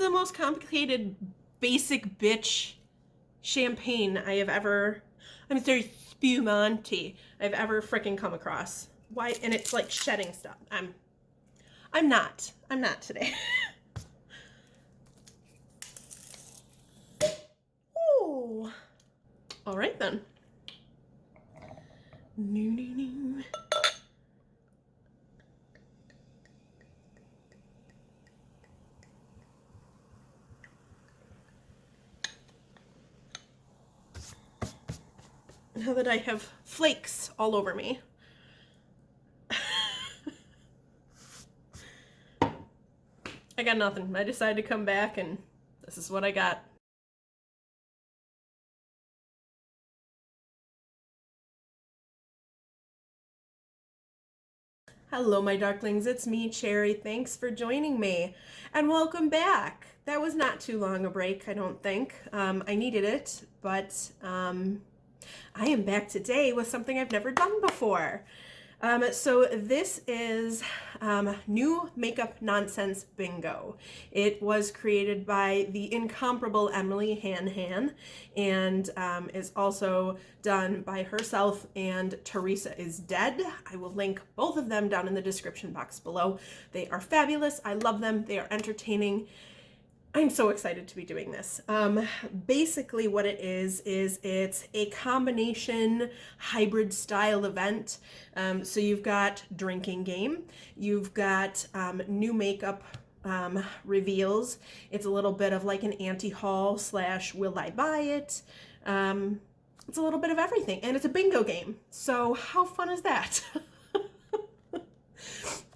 the most complicated basic bitch champagne I have ever, I'm sorry, spumante I've ever freaking come across. Why? And it's like shedding stuff. I'm not today. Oh, all right then. No. Now that I have flakes all over me. I got nothing. I decided to come back and this is what I got. Hello, my darklings. It's me, Cherry. Thanks for joining me and welcome back. That was not too long a break, I don't think. I needed it, but I am back today with something I've never done before. So this is New Makeup Nonsense Bingo. It was created by the incomparable Emily Hanhan and is also done by herself and Theresa Is Dead. I will link both of them down in the description box below. They are fabulous. I love them. They are entertaining. I'm so excited to be doing this. Basically what it is it's a combination hybrid style event. So you've got drinking game, you've got new makeup reveals. It's a little bit of like an anti-haul / will I buy it? It's a little bit of everything, and it's a bingo game. So how fun is that?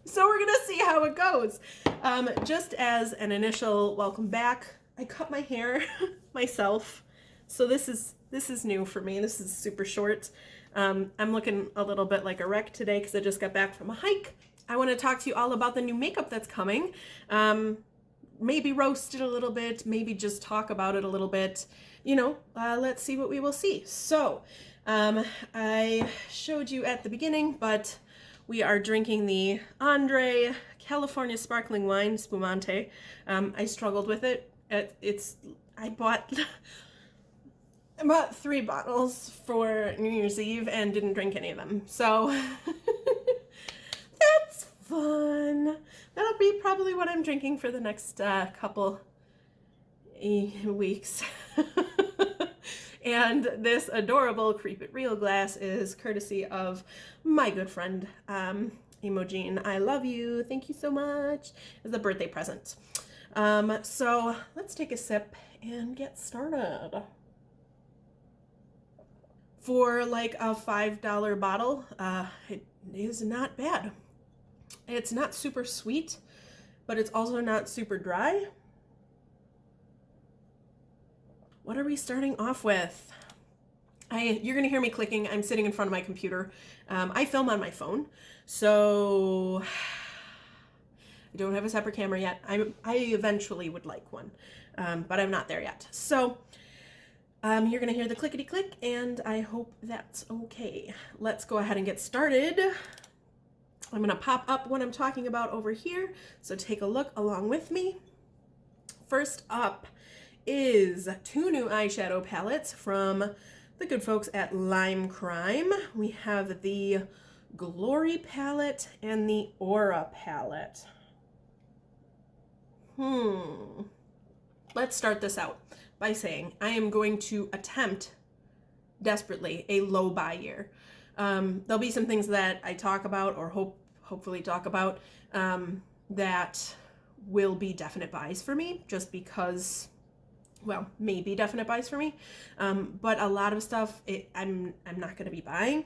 So we're gonna see how it goes. Just as an initial welcome back, I cut my hair myself. So this is new for me. This is super short. I'm looking a little bit like a wreck today because I just got back from a hike. I want to talk to you all about the new makeup that's coming. Maybe roast it a little bit, maybe just talk about it a little bit. You know, let's see what we will see. So I showed you at the beginning, but we are drinking the Andre California Sparkling Wine Spumante. I struggled with it. I bought 3 bottles for New Year's Eve and didn't drink any of them. So that's fun. That'll be probably what I'm drinking for the next couple weeks. And this adorable Creep It Real glass is courtesy of my good friend, Emojine. I love you. Thank you so much. It's a birthday present. So let's take a sip and get started. For like a $5 bottle, it is not bad. It's not super sweet, but it's also not super dry. What are we starting off with? You're gonna hear me clicking. I'm sitting in front of my computer. I film on my phone, so I don't have a separate camera yet. I eventually would like one, but I'm not there yet. So you're gonna hear the clickety click, and I hope that's okay. Let's go ahead and get started. I'm gonna pop up what I'm talking about over here, so take a look along with me. First up is 2 new eyeshadow palettes from the good folks at Lime Crime. We have the Glory palette and the Aura palette. Let's start this out by saying I am going to attempt desperately a low buy year. There'll be some things that I talk about or hopefully talk about that will be definite buys for me just because, well, maybe definite buys for me, but a lot of stuff I'm not going to be buying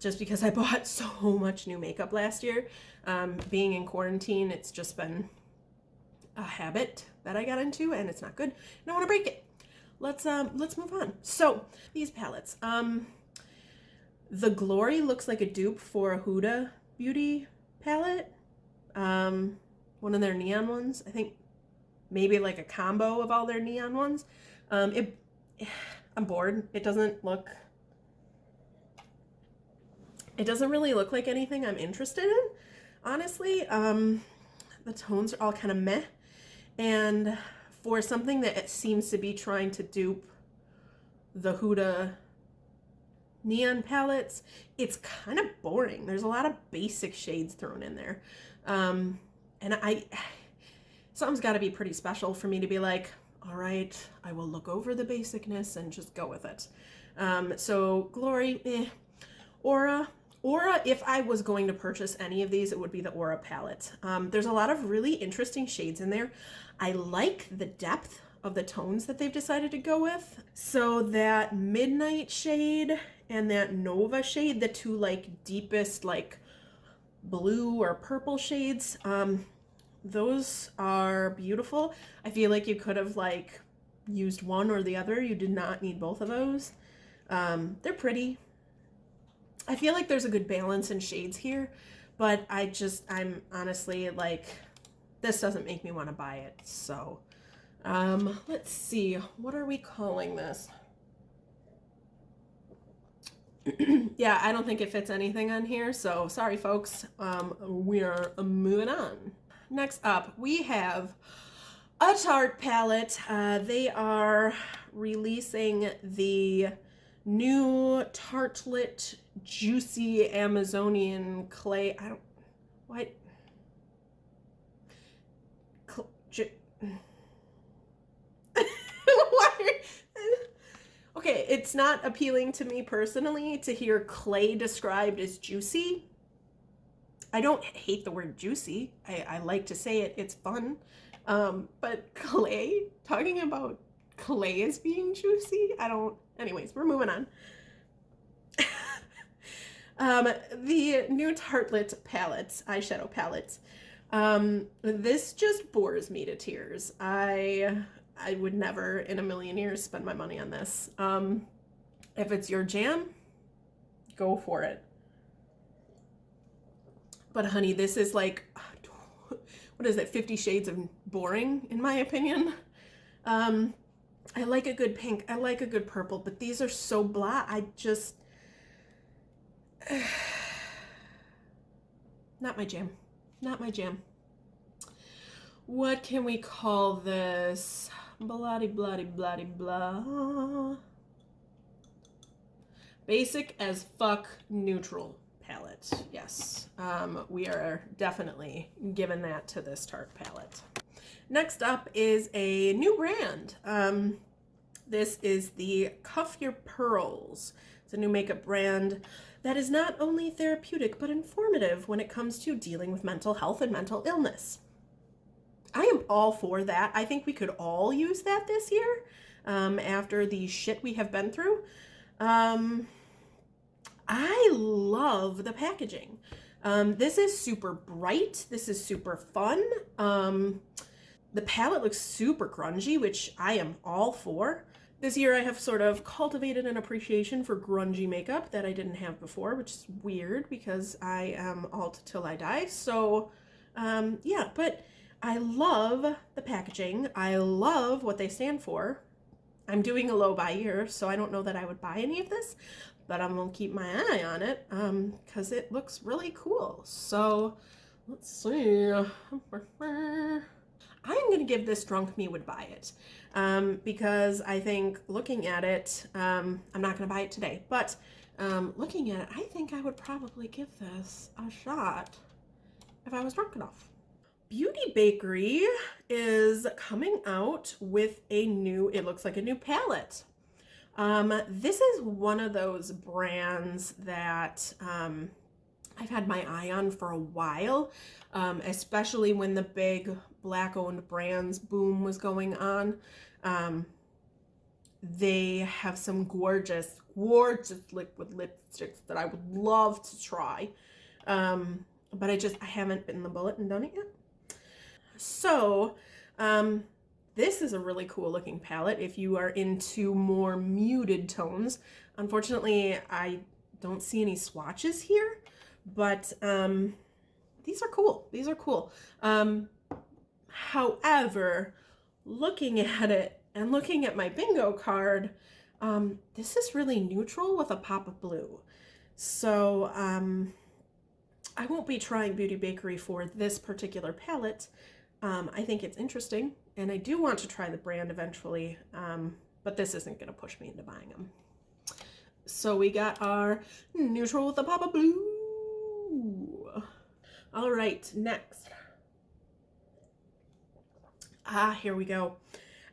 just because I bought so much new makeup last year. Being in quarantine, it's just been a habit that I got into, and it's not good, and I want to break it. Let's move on. So these palettes, the Glory looks like a dupe for a Huda Beauty palette, one of their neon ones. I think maybe like a combo of all their neon ones. I'm bored. It doesn't really look like anything I'm interested in, honestly. The tones are all kind of meh, And for something that it seems to be trying to dupe the Huda neon palettes, it's kind of boring. There's a lot of basic shades thrown in there. And something's got to be pretty special for me to be like, all right, I will look over the basicness and just go with it. So Glory, Aura, if I was going to purchase any of these, it would be the Aura palette. There's a lot of really interesting shades in there. I like the depth of the tones that they've decided to go with. So that Midnight shade and that Nova shade, the two like deepest like blue or purple shades, those are beautiful. I feel like you could have like used one or the other. You did not need both of those. They're pretty. I feel like there's a good balance in shades here, but I'm honestly like, this doesn't make me want to buy it. So, let's see, what are we calling this? Yeah, I don't think it fits anything on here, so sorry folks. We are moving on. Next up, we have a Tarte palette. They are releasing the new Tartlet Juicy Amazonian Clay. What? Okay, it's not appealing to me personally to hear clay described as juicy. I don't hate the word juicy. I like to say it. It's fun. But clay, talking about clay as being juicy, anyways, we're moving on. The new Tartlet palettes, eyeshadow palettes. This just bores me to tears. I would never in a million years spend my money on this. If it's your jam, go for it. But honey, this is like, what is it, 50 Shades of boring, in my opinion. I like a good pink, I like a good purple, but these are so blah. Not my jam. Not my jam. What can we call this? Blah, blah, blah, blah. Basic as fuck neutral palette. Yes, we are definitely giving that to this Tarte palette. Next up is a new brand. This is the Cuff Your Pearls. It's a new makeup brand that is not only therapeutic but informative when it comes to dealing with mental health and mental illness. I am all for that. I think we could all use that this year after the shit we have been through. I love the packaging. This is super bright. This is super fun. The palette looks super grungy, which I am all for. This year I have sort of cultivated an appreciation for grungy makeup that I didn't have before, which is weird because I am alt till I die. So yeah, but I love the packaging. I love what they stand for. I'm doing a low buy year, so I don't know that I would buy any of this, but I'm gonna keep my eye on it because it looks really cool. So let's see. I'm gonna give this Drunk Me would buy it because I think looking at it, I'm not gonna buy it today, but looking at it, I think I would probably give this a shot if I was drunk enough. Beauty Bakery is coming out with it looks like a new palette. This is one of those brands that I've had my eye on for a while, especially when the big Black-owned brands boom was going on. They have some gorgeous, gorgeous liquid lipsticks that I would love to try, but I haven't bitten the bullet and done it yet. So, this is a really cool looking palette if you are into more muted tones. Unfortunately, I don't see any swatches here, but these are cool. These are cool. However, looking at it and looking at my bingo card, this is really neutral with a pop of blue. So, I won't be trying Beauty Bakery for this particular palette. I think it's interesting. and I do want to try the brand eventually, but this isn't going to push me into buying them. So we got our neutral with a pop of blue. All right, next. Here we go.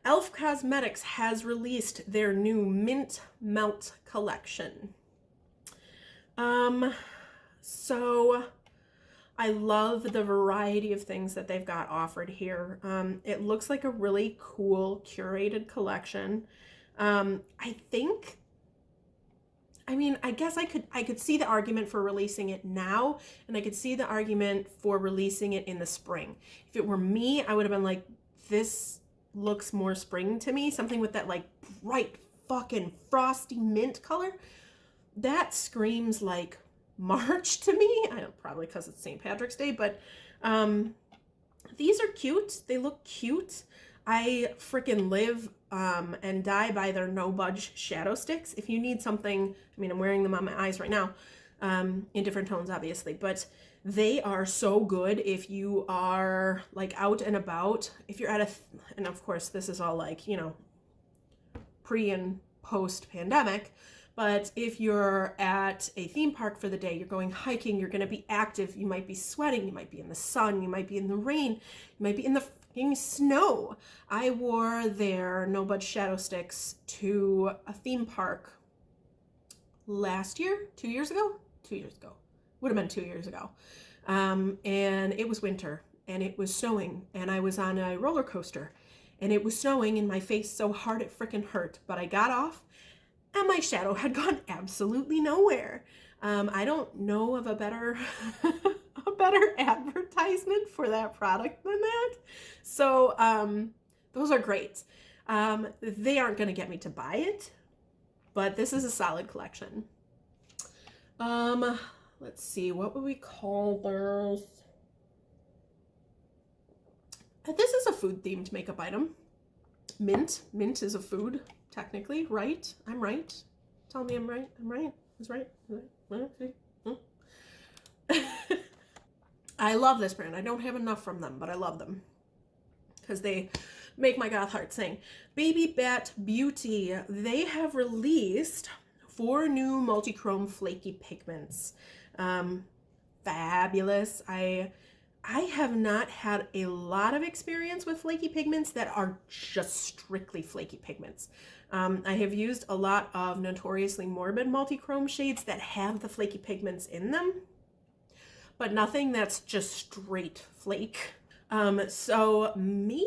e.l.f. Cosmetics has released their new Mint Melt collection. So I love the variety of things that they've got offered here. It looks like a really cool curated collection. I guess I could see the argument for releasing it now, and I could see the argument for releasing it in the spring. If it were me, I would have been like, this looks more spring to me. Something with that like bright fucking frosty mint color. That screams like March to me. I don't, probably because it's St. Patrick's Day, but these are cute. They look cute. I freaking live and die by their No Budge shadow sticks. If you need something, I mean, I'm wearing them on my eyes right now, in different tones, obviously, but they are so good if you are like out and about. If you're at and of course, this is all like, you know, pre and post pandemic. But if you're at a theme park for the day, you're going hiking, you're going to be active, you might be sweating, you might be in the sun, you might be in the rain, you might be in the fucking snow. I wore their No Budge shadow sticks to a theme park last year, 2 years ago? 2 years ago. Would have been 2 years ago. And it was winter and it was snowing and I was on a roller coaster and it was snowing in my face so hard it freaking hurt. But I got off and my shadow had gone absolutely nowhere. I don't know of a better a better advertisement for that product than that. So those are great. They aren't going to get me to buy it, but this is a solid collection. Let's see, what would we call this? This is a food themed makeup item. Mint. Mint is a food. Technically, right? I'm right. Tell me I'm right. I'm right. I was right. I love this brand. I don't have enough from them, but I love them because they make my goth heart sing. Baby Bat Beauty. They have released 4 new multi-chrome flaky pigments. Fabulous. I have not had a lot of experience with flaky pigments that are just strictly flaky pigments. I have used a lot of notoriously morbid multi-chrome shades that have the flaky pigments in them, but nothing that's just straight flake. So maybe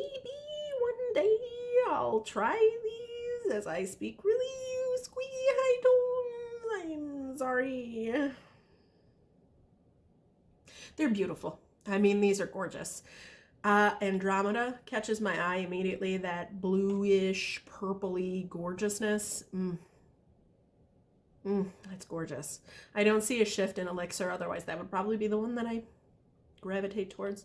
one day I'll try these as I speak really squeaky high tones. I'm sorry. They're beautiful. I mean, these are gorgeous. Andromeda catches my eye immediately. That bluish, purpley gorgeousness. That's gorgeous. I don't see a shift in Elixir. Otherwise, that would probably be the one that I gravitate towards.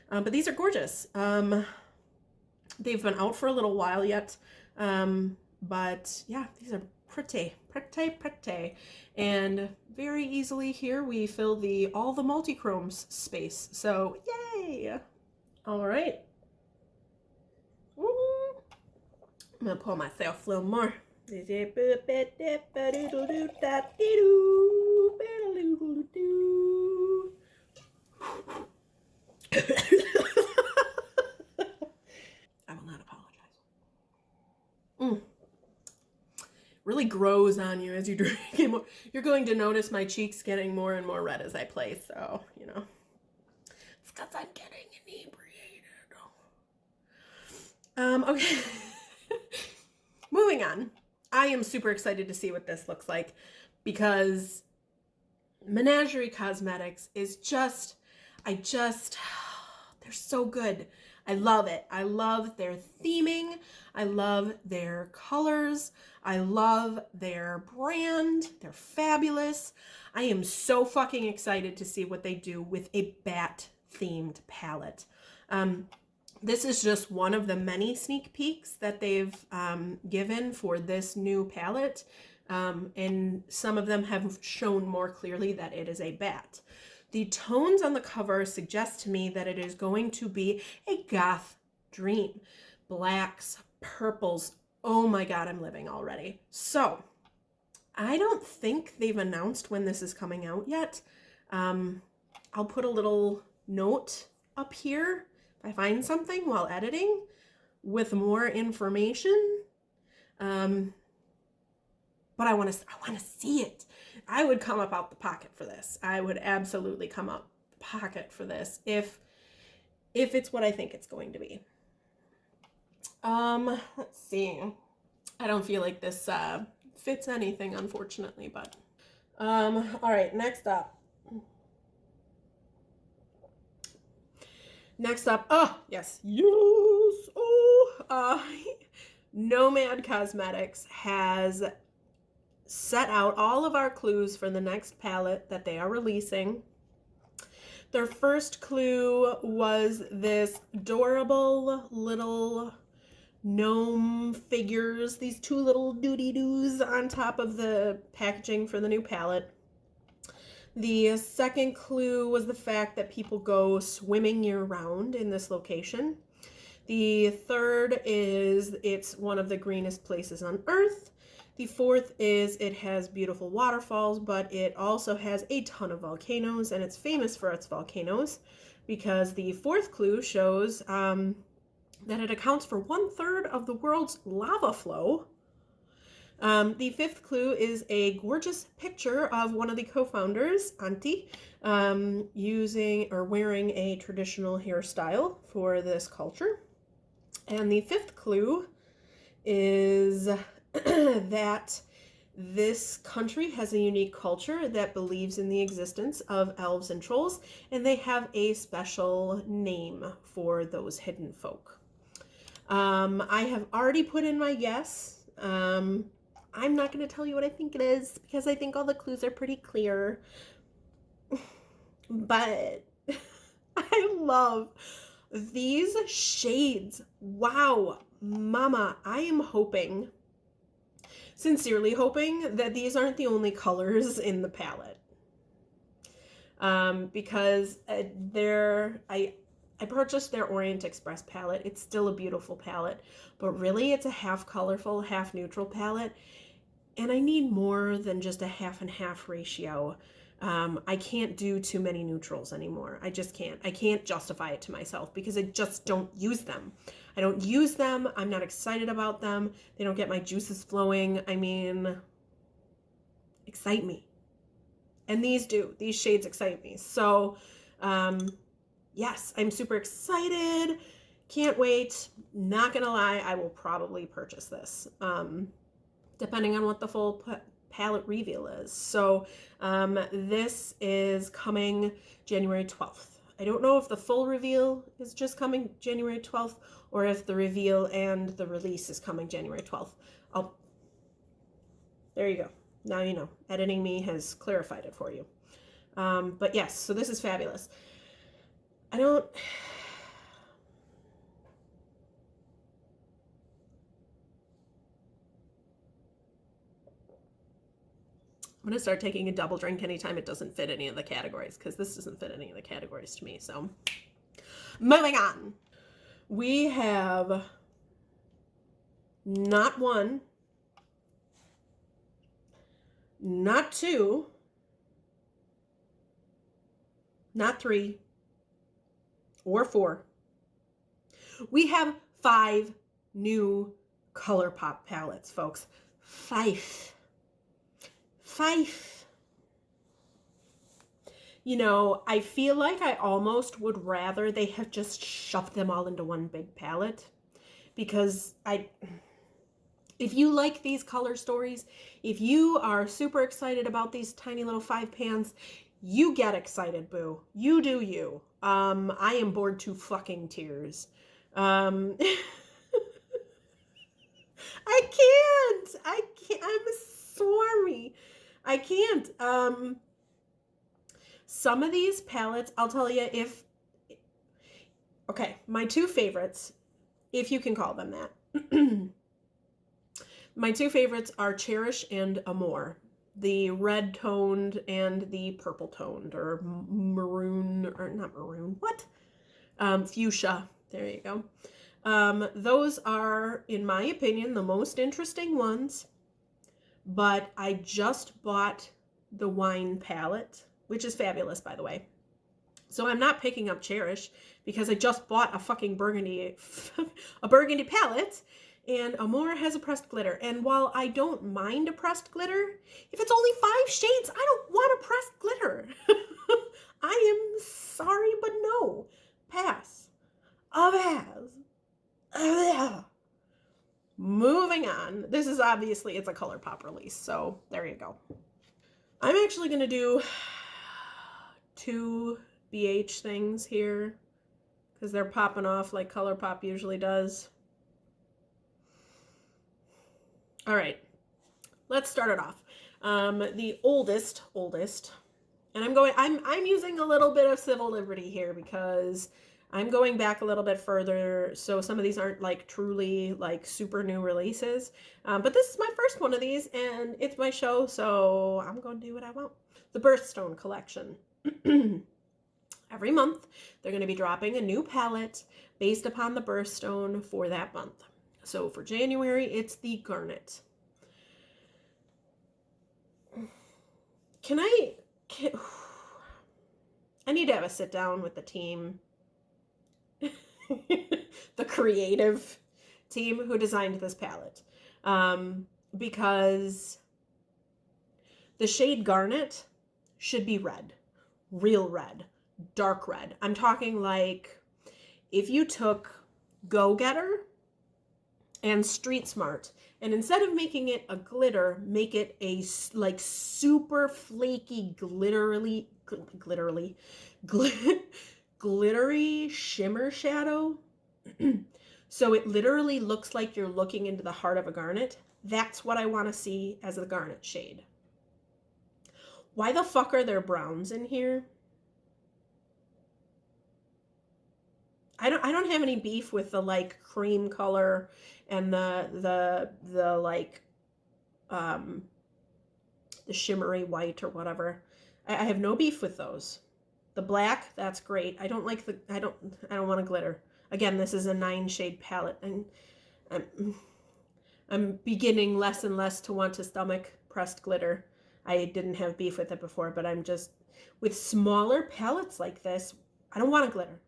But these are gorgeous. They've been out for a little while yet. But yeah, these are pretty. And very easily here we fill all the multi-chromes space. So yay! All right. I'm gonna pull myself a little more. I will not apologize. Really grows on you as you drink it more. You're going to notice my cheeks getting more and more red as I play, so, you know. It's because I'm getting inebriated. Okay. Moving on. I am super excited to see what this looks like because Menagerie Cosmetics is just, they're so good. I love it. I love their theming. I love their colors. I love their brand. They're fabulous. I am so fucking excited to see what they do with a bat themed palette. This is just one of the many sneak peeks that they've given for this new palette. And some of them have shown more clearly that it is a bat. The tones on the cover suggest to me that it is going to be a goth dream. blacks, purples. Oh my God, I'm living already. So I don't think they've announced when this is coming out yet. I'll put a little note up here if I find something while editing with more information. But I want to see it. I would come up out the pocket for this. I would absolutely come up the pocket for this if it's what I think it's going to be. Let's see. I don't feel like this fits anything, unfortunately, but all right, next up. Oh, yes. Oh, Nomad Cosmetics has set out all of our clues for the next palette that they are releasing. Their first clue was this adorable little gnome figures, these two little doody-doos on top of the packaging for the new palette. The second clue was the fact that people go swimming year-round in this location. The third is it's one of the greenest places on Earth. The fourth is it has beautiful waterfalls, but it also has a ton of volcanoes, and it's famous for its volcanoes because the fourth clue shows that it accounts for 1/3 of the world's lava flow. The fifth clue is a gorgeous picture of one of the co-founders, Auntie, using or wearing a traditional hairstyle for this culture. And the fifth clue is that this country has a unique culture that believes in the existence of elves and trolls, and they have a special name for those hidden folk. I have already put in my guess. I'm not going to tell you what I think it is because I think all the clues are pretty clear. But I love these shades. Wow, mama, I am hoping, sincerely hoping, that these aren't the only colors in the palette. Because I purchased their Orient Express palette. It's still a beautiful palette, but really it's a half colorful, half neutral palette. And I need more than just a half and half ratio. I can't do too many neutrals anymore. I just can't. I can't justify it to myself because I just don't use them. I don't use them. I'm not excited about them. They don't get my juices flowing. I mean, excite me. And these do. These shades excite me. So, yes, I'm super excited. Can't wait. Not gonna lie, I will probably purchase this, depending on what the full palette reveal is. So this is coming January 12th. I don't know if the full reveal is just coming January 12th or if the reveal and the release is coming January 12th. There you go. Now you know. Editing me has clarified it for you. But yes, so this is fabulous. I'm going to start taking a double drink anytime it doesn't fit any of the categories because this doesn't fit any of the categories to me. So moving on. We have not one, not two, not three, or four. We have 5 new Colourpop palettes, folks. 5. You know, I feel like I almost would rather they have just shoved them all into one big palette because if you like these color stories, if you are super excited about these tiny little 5 pans, you get excited, boo. You do you. I am bored to fucking tears. I can't. I'm sorry. I can't. Some of these palettes, I'll tell you okay, my 2 favorites, if you can call them that. My 2 favorites are Cherish and Amour. The red toned and the purple toned, or maroon, or not maroon, what? Fuchsia. There you go. Those are, in my opinion, the most interesting ones. But I just bought the wine palette, which is fabulous, by the way. So I'm not picking up Cherish because I just bought a fucking burgundy, a burgundy palette, and Amore has a pressed glitter. And while I don't mind a pressed glitter, if it's only 5 shades, I don't want a pressed glitter. I am sorry, but no. Pass. A pass. Moving on. This is obviously, it's a Colourpop release, so there you go. I'm actually going to do 2 BH things here because they're popping off like Colourpop usually does. All right, let's start it off. The oldest, and I'm using a little bit of civil liberty here because I'm going back a little bit further, so some of these aren't like truly like super new releases. But this is my first one of these, and it's my show, so I'm going to do what I want. The Birthstone Collection. Every month, they're going to be dropping a new palette based upon the birthstone for that month. So for January, it's the Garnet. I need to have a sit down with the team. The creative team who designed this palette. Because the shade Garnet should be red. Real red. Dark red. I'm talking like if you took Go Getter and Street Smart, and instead of making it a glitter, make it a like super flaky glittery shimmer shadow. So it literally looks like you're looking into the heart of a garnet. That's what I want to see as a garnet shade. Why the fuck are there browns in here? I don't have any beef with the like cream color and the like the shimmery white or whatever. I have no beef with those. The black, that's great. I don't like I don't want to glitter. Again, this is a 9 shade palette, and I'm beginning less and less to want to stomach pressed glitter. I didn't have beef with it before, but I'm just with smaller palettes like this, I don't want to glitter.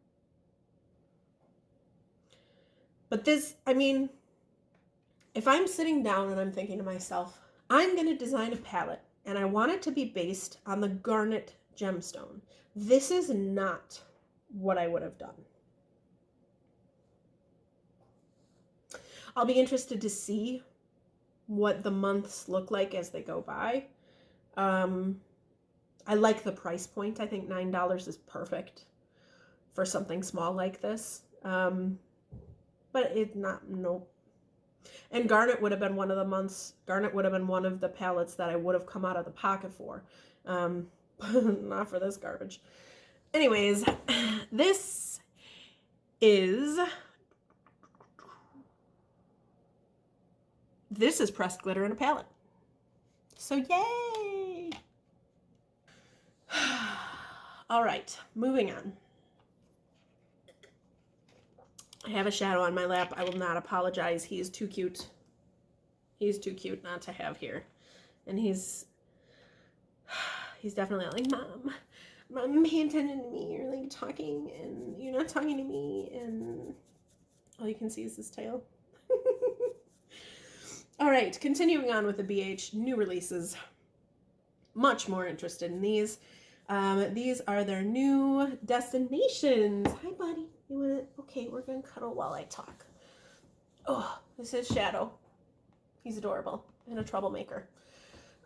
But this, I mean, if I'm sitting down and I'm thinking to myself, I'm going to design a palette and I want it to be based on the Garnet gemstone. This is not what I would have done. I'll be interested to see what the months look like as they go by. I like the price point. I think $9 is perfect for something small like this. But it's not, nope. And Garnet would have been one of the months, Garnet would have been one of the palettes that I would have come out of the pocket for. Not for this garbage. Anyways, this is pressed glitter in a palette. So yay! All right, moving on. I have a shadow on my lap. I will not apologize. He is too cute. He's too cute not to have here. And he's definitely like, Mom, pay attention to me. You're like talking and you're not talking to me. And all you can see is his tail. All right, continuing on with the BH new releases. Much more interested in these. These are their new destinations. Hi, buddy. You want to? Okay, we're going to cuddle while I talk. Oh, this is Shadow. He's adorable and a troublemaker.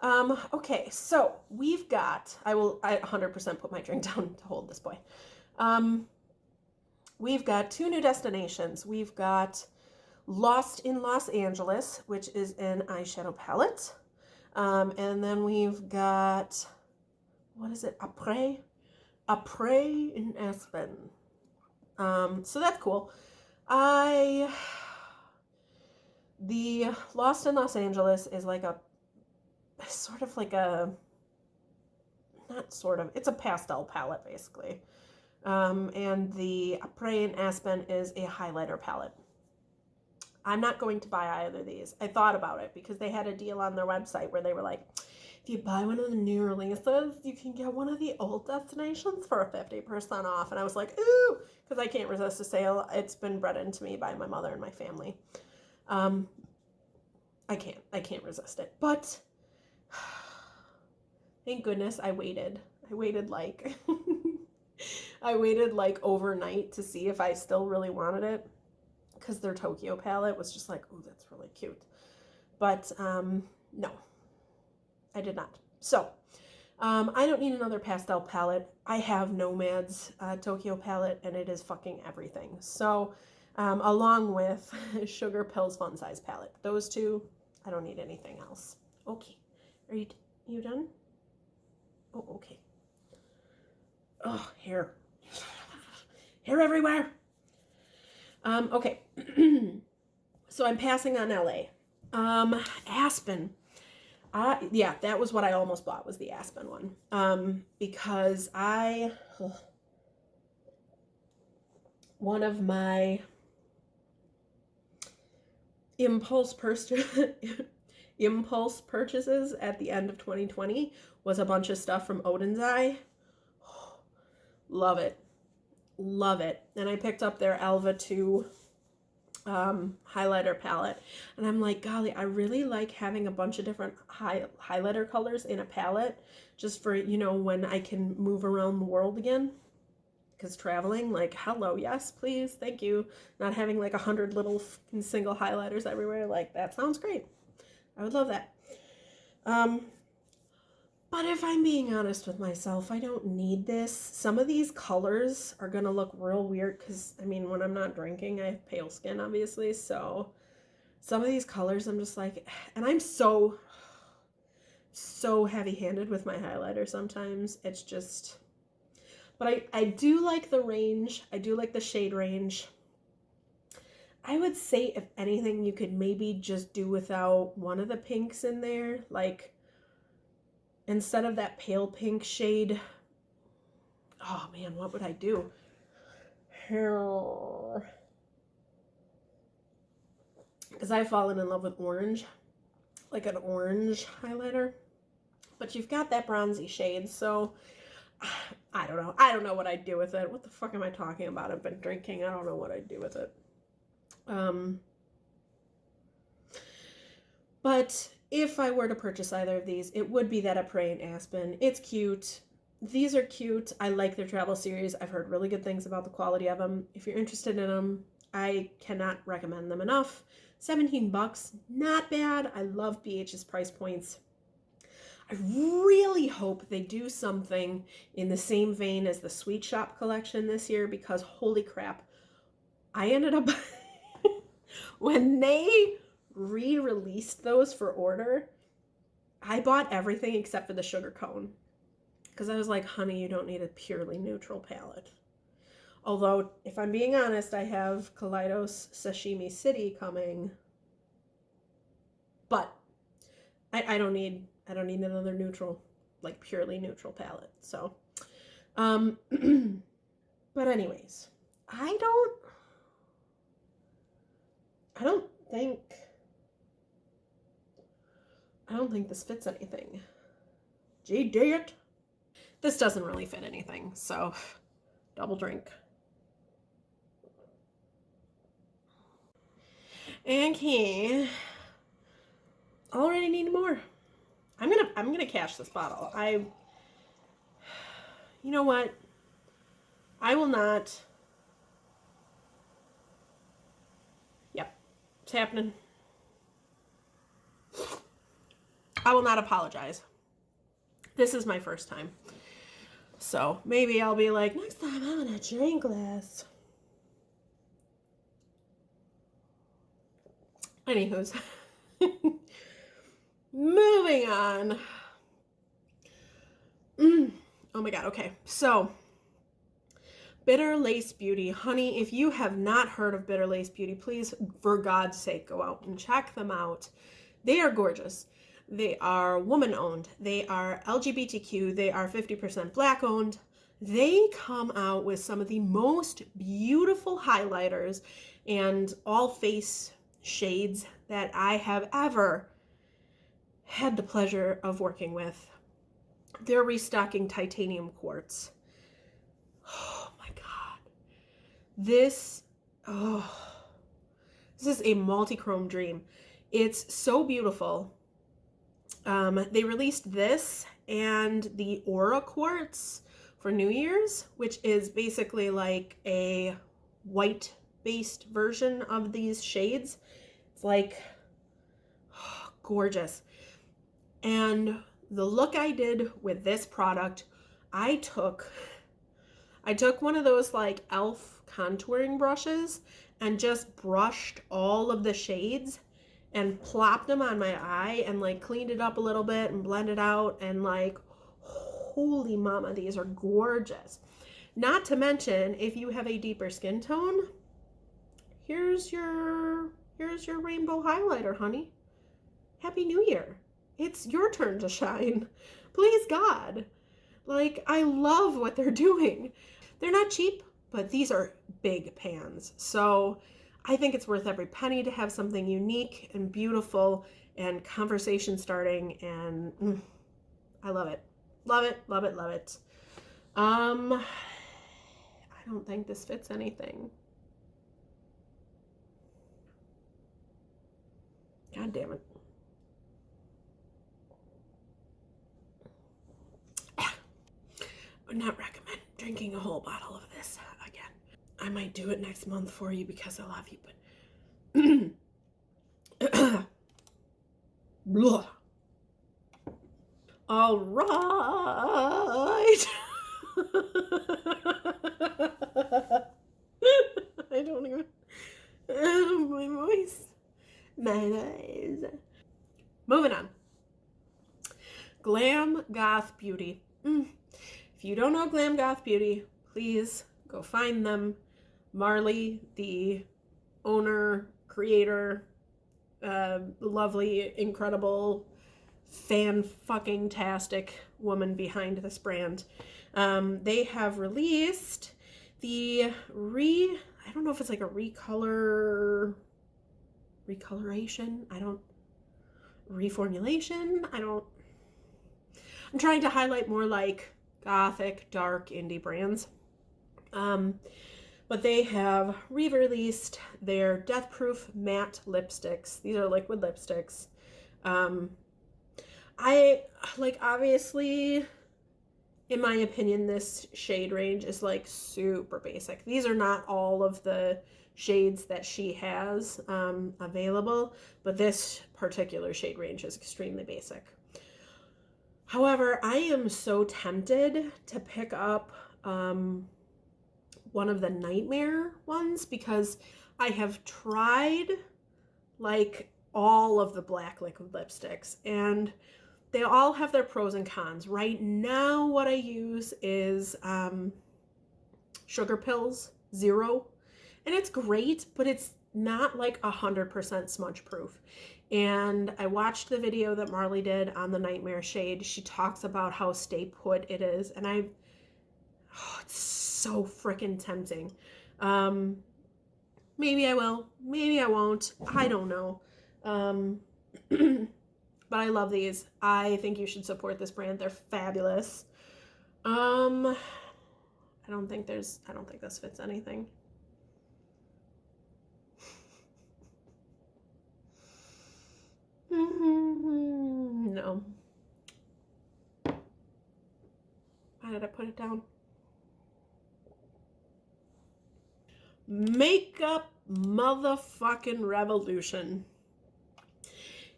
Okay, so we've got, I 100% put my drink down to hold this boy. We've got 2 new destinations. We've got Lost in Los Angeles, which is an eyeshadow palette. And then we've got, what is it? Après in Aspen. So that's cool. The Lost in Los Angeles is like a, sort of like a, not sort of, it's a pastel palette basically. And the Après in Aspen is a highlighter palette. I'm not going to buy either of these. I thought about it because they had a deal on their website where they were like, if you buy one of the new releases, you can get one of the old destinations for 50% off. And I was like, ooh, because I can't resist a sale. It's been bred into me by my mother and my family. I can't resist it. But thank goodness I waited. I waited like overnight to see if I still really wanted it, because their Tokyo palette was just like, oh, that's really cute. But no, I did not. So I don't need another pastel palette. I have Nomad's Tokyo palette, and it is fucking everything. So along with Sugarpill's Fun Size palette. Those two, I don't need anything else. Okay, are you done? Oh, okay. Oh, hair everywhere. Okay. So I'm passing on LA. Aspen. Yeah, that was what I almost bought, was the Aspen one. Because one of my impulse purchases at the end of 2020 was a bunch of stuff from Odin's Eye. Love it. Love it. And I picked up their Elva 2 highlighter palette. And I'm like, golly, I really like having a bunch of different highlighter colors in a palette, just for, you know, when I can move around the world again. Because traveling, like, hello, yes, please, thank you. Not having like 100 little single highlighters everywhere. Like, that sounds great. I would love that. But if I'm being honest with myself, I don't need this. Some of these colors are going to look real weird because, I mean, when I'm not drinking, I have pale skin, obviously. So some of these colors, I'm just like, and I'm so heavy-handed with my highlighter sometimes. It's just, but I do like the range. I do like the shade range. I would say, if anything, you could maybe just do without one of the pinks in there. Like, instead of that pale pink shade, oh man, what would I do? Because I've fallen in love with orange, like an orange highlighter. But you've got that bronzy shade, so I don't know. I don't know what I'd do with it. What the fuck am I talking about? I've been drinking. I don't know what I'd do with it. But if I were to purchase either of these, it would be that Apres and Aspen. It's cute. These are cute. I like their travel series. I've heard really good things about the quality of them. If you're interested in them, I cannot recommend them enough. $17, not bad. I love BH's price points. I really hope they do something in the same vein as the Sweet Shop collection this year, because holy crap, I ended up, when they re-released those for order, I bought everything except for the sugar cone, because I was like, honey, you don't need a purely neutral palette. Although, if I'm being honest, I have Kaleidos Sashimi City coming, but I don't need another neutral, like purely neutral palette. So, but anyways, I don't think this fits anything. Gee, dang it. This doesn't really fit anything, so double drink. Okay. Already need more. I'm gonna cash this bottle. You know what? I will not. Yep, it's happening. I will not apologize. This is my first time. So maybe I'll be like, next time I'm gonna drink less. Anywho's. Moving on. Oh my god, okay. So, Bitter Lace Beauty. Honey, if you have not heard of Bitter Lace Beauty, please, for God's sake, go out and check them out. They are gorgeous. They are woman-owned. They are LGBTQ. They are 50% Black-owned. They come out with some of the most beautiful highlighters and all-face shades that I have ever had the pleasure of working with. They're restocking titanium quartz. Oh my God. This is a multi-chrome dream. It's so beautiful. They released this and the Aura quartz for New Year's, which is basically like a white-based version of these shades. It's like gorgeous. And the look I did with this product, I took one of those like e.l.f. contouring brushes and just brushed all of the shades and plopped them on my eye and like cleaned it up a little bit and blended out, and like, holy mama, these are gorgeous. Not to mention, if you have a deeper skin tone, here's your rainbow highlighter, honey. Happy New Year. It's your turn to shine. Please God. Like, I love what they're doing. They're not cheap, but these are big pans. So I think it's worth every penny to have something unique and beautiful and conversation starting, and I love it. Love it, love it, love it. I don't think this fits anything. God damn it. Would not recommend drinking a whole bottle of this again. I might do it next month for you because I love you, but blah. All right. I don't even. My voice. My eyes. Moving on. Glam Goth Beauty. If you don't know Glam Goth Beauty, please go find them. Marley, the owner, creator, lovely, incredible, fan-fucking-tastic woman behind this brand. They have released the I don't know if it's like a recoloration. Reformulation. I'm trying to highlight more like gothic, dark, indie brands. But they have re-released their Death Proof matte lipsticks. These are liquid lipsticks. I like, obviously, in my opinion, this shade range is like super basic. These are not all of the shades that she has available, but this particular shade range is extremely basic. However, I am so tempted to pick up one of the Nightmare ones because I have tried like all of the black liquid lipsticks and they all have their pros and cons. Right now what I use is Sugarpill's Zero, and it's great, but it's not like 100% smudge proof. And I watched the video that Marley did on the Nightmare shade. She talks about how stay put it is, and it's so freaking tempting. Maybe I will, maybe I won't, I don't know. But I love these. I think you should support this brand. They're fabulous. I don't think this fits anything. No. Why did I put it down? Makeup motherfucking revolution.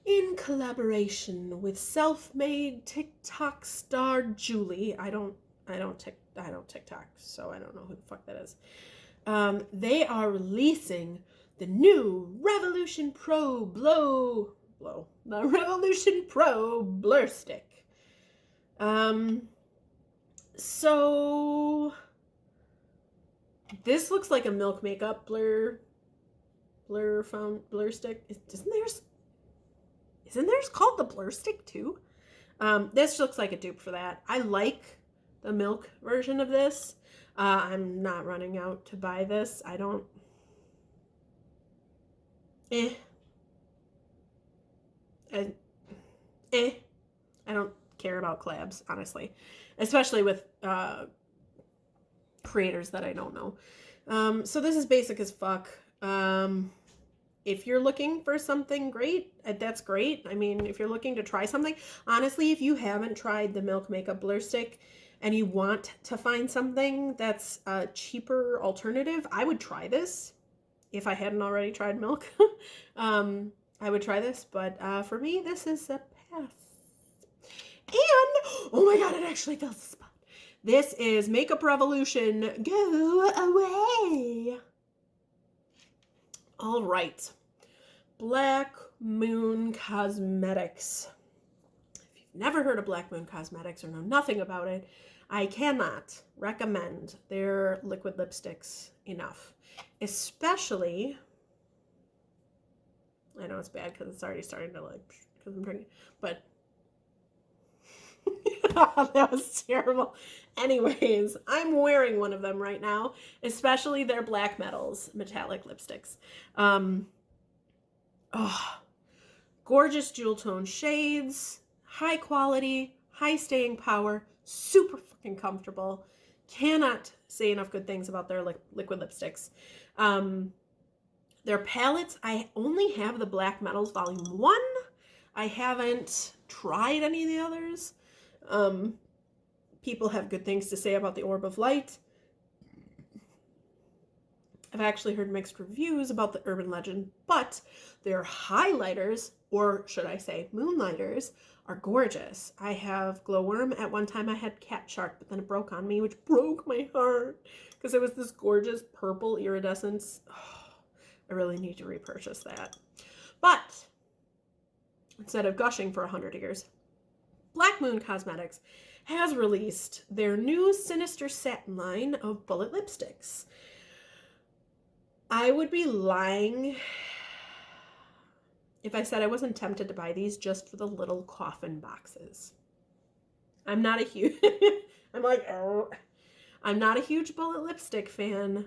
In collaboration with self-made TikTok star Julie. I don't TikTok, so I don't know who the fuck that is. They are releasing the new Revolution Pro the Revolution Pro Blur Stick. So this looks like a Milk Makeup blur stick. Isn't theirs called the Blur Stick too? This looks like a dupe for that. I like the Milk version of this. I'm not running out to buy this. I don't. I don't care about collabs, honestly, especially with creators that I don't know. So this is basic as fuck. If you're looking for something great, that's great. I mean, if you're looking to try something, honestly, if you haven't tried the Milk Makeup Blur Stick and you want to find something that's a cheaper alternative, I would try this. If I hadn't already tried Milk, I would try this. But for me, this is a pass. And, oh my God, it actually fills the spot. This is Makeup Revolution Go Away. All right. Black Moon Cosmetics. If you've never heard of Black Moon Cosmetics or know nothing about it, I cannot recommend their liquid lipsticks enough. Especially, I know it's bad because it's already starting to like, because I'm drinking, but that was terrible. Anyways, I'm wearing one of them right now, especially their Black Metals metallic lipsticks. Gorgeous jewel tone shades, high quality, high staying power, super fucking comfortable. Cannot say enough good things about their liquid lipsticks. Their palettes, I only have the Black Metals Volume 1. I haven't tried any of the others. People have good things to say about the Orb of Light. I've actually heard mixed reviews about the Urban Legend, but their highlighters, or should I say moonlighters, are gorgeous. I have Glowworm. At one time I had Cat Shark, but then it broke on me, which broke my heart because it was this gorgeous purple iridescence. Oh, I really need to repurchase that. But instead of gushing for 100 years, Black Moon Cosmetics has released their new Sinister Satin line of bullet lipsticks. I would be lying if I said I wasn't tempted to buy these just for the little coffin boxes. I'm not a huge, I'm not a huge bullet lipstick fan,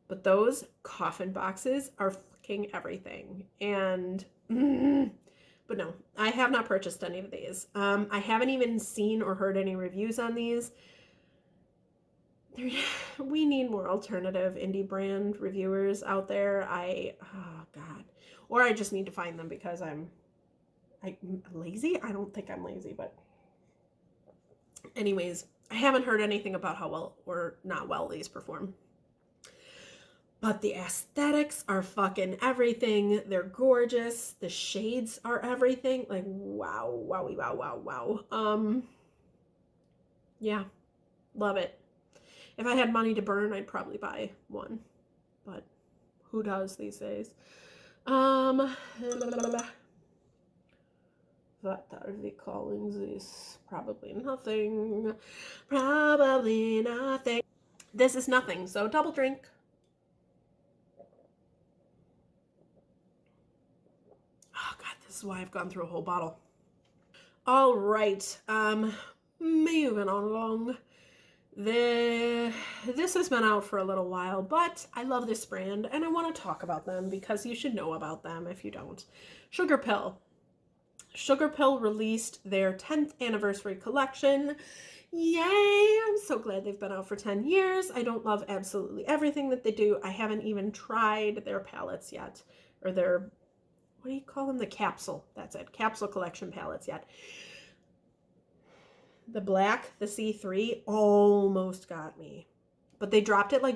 but those coffin boxes are fucking everything. And, but no, I have not purchased any of these. I haven't even seen or heard any reviews on these. We need more alternative indie brand reviewers out there. Oh God. Or I just need to find them because I'm lazy. I don't think I'm lazy, but anyways, I haven't heard anything about how well or not well these perform. But the aesthetics are fucking everything. They're gorgeous. The shades are everything. Like, wow, wowie, wow, wow, wow. Yeah, love it. If I had money to burn, I'd probably buy one, but who does these days? What are they calling this? Probably nothing. Probably nothing. This is nothing, so double drink. Oh God, this is why I've gone through a whole bottle. All right, moving on along. This has been out for a little while, but I love this brand and I want to talk about them because you should know about them if you don't. Sugarpill. Sugarpill released their 10th anniversary collection. Yay! I'm so glad they've been out for 10 years. I don't love absolutely everything that they do. I haven't even tried their palettes yet, or their, what do you call them? The capsule. That's it. Capsule collection palettes yet. The black, the C3, almost got me. But they dropped it like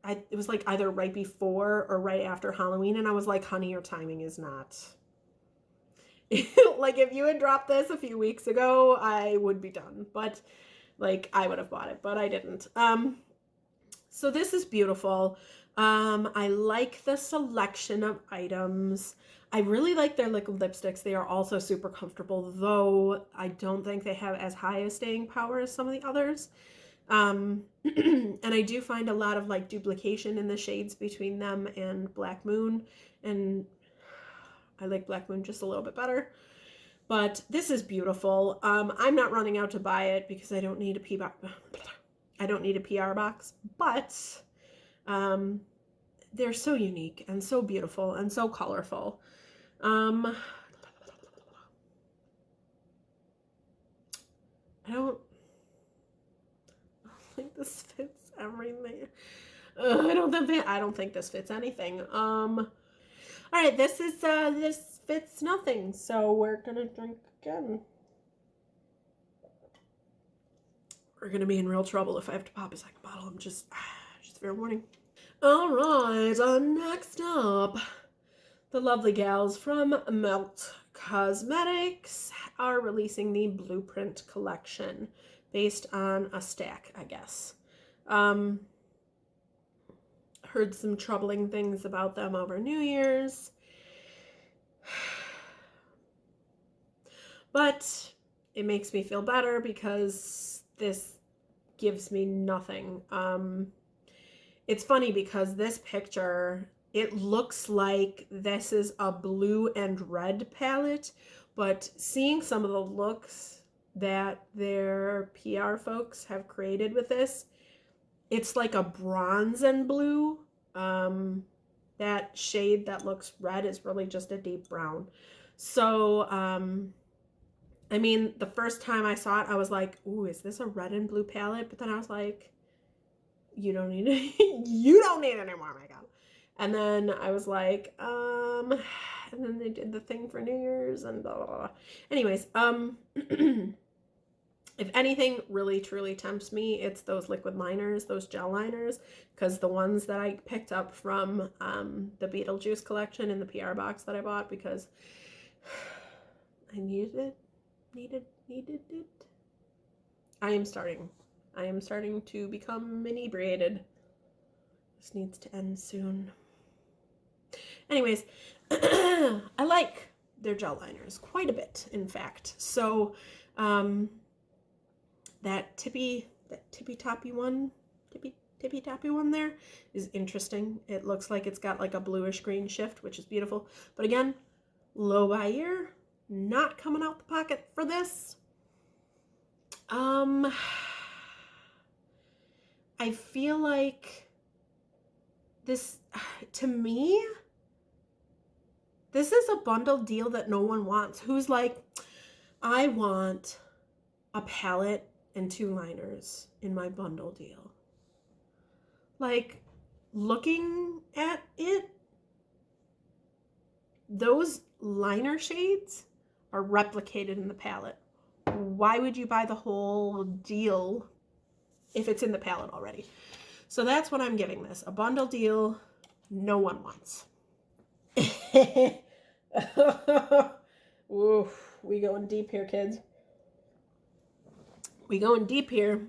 it was like either right before or right after Halloween. And I was like, honey, your timing is not. Like if you had dropped this a few weeks ago, I would be done. But like I would have bought it, but I didn't. So this is beautiful. I like the selection of items. I really like their liquid lipsticks. They are also super comfortable, though I don't think they have as high a staying power as some of the others. And I do find a lot of like duplication in the shades between them and Black Moon. And I like Black Moon just a little bit better. But this is beautiful. I'm not running out to buy it because I don't need a PR box, but they're so unique and so beautiful and so colorful. I don't think this fits everything. I don't think this fits anything. All right, this fits nothing, so we're gonna drink again. We're gonna be in real trouble if I have to pop a second bottle. I'm just fair warning. All right, next up, the lovely gals from Melt Cosmetics are releasing the Blueprint collection based on a stack, I guess. Heard some troubling things about them over New Year's. But it makes me feel better because this gives me nothing. It's funny because this picture, it looks like this is a blue and red palette, but seeing some of the looks that their PR folks have created with this, it's like a bronze and blue. That shade that looks red is really just a deep brown. So, I mean, the first time I saw it, I was like, ooh, is this a red and blue palette? But then I was like, you don't need it. You don't need it anymore, my God. And then I was like, and then they did the thing for New Year's and blah, blah, blah. Anyways, if anything really truly tempts me, it's those liquid liners, those gel liners, because the ones that I picked up from the Beetlejuice collection in the PR box that I bought, because I needed it. I am starting to become inebriated. This needs to end soon. Anyways, I like their gel liners quite a bit, in fact. So, that tippy toppy one there is interesting. It looks like it's got like a bluish green shift, which is beautiful. But again, low by ear, not coming out the pocket for this. I feel like this, to me, this is a bundle deal that no one wants. Who's like, I want a palette and 2 liners in my bundle deal. Like, looking at it, those liner shades are replicated in the palette. Why would you buy the whole deal if it's in the palette already? So that's what I'm giving this. A bundle deal no one wants. Oof, we going deep here, kids. We going deep here.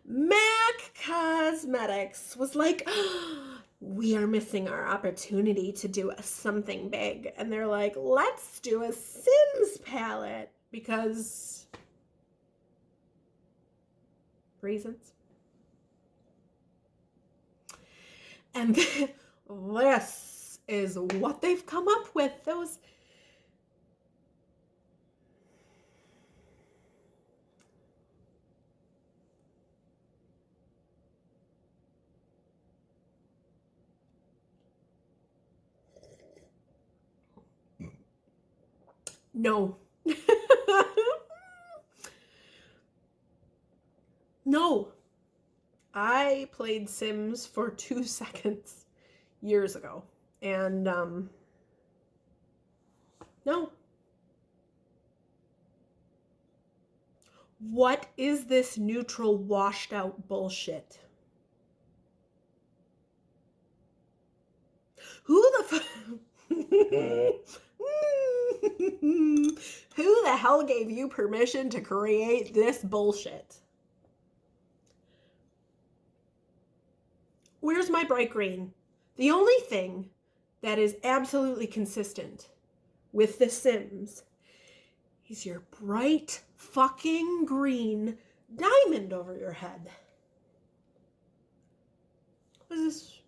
MAC Cosmetics was like, oh, we are missing our opportunity to do something big. And they're like, let's do a Sims palette because reasons. And this is what they've come up with. Those no. No. I played Sims for 2 seconds years ago. And no. What is this neutral washed out bullshit? Who the hell gave you permission to create this bullshit? Where's my bright green? The only thing that is absolutely consistent with The Sims is your bright fucking green diamond over your head. What is this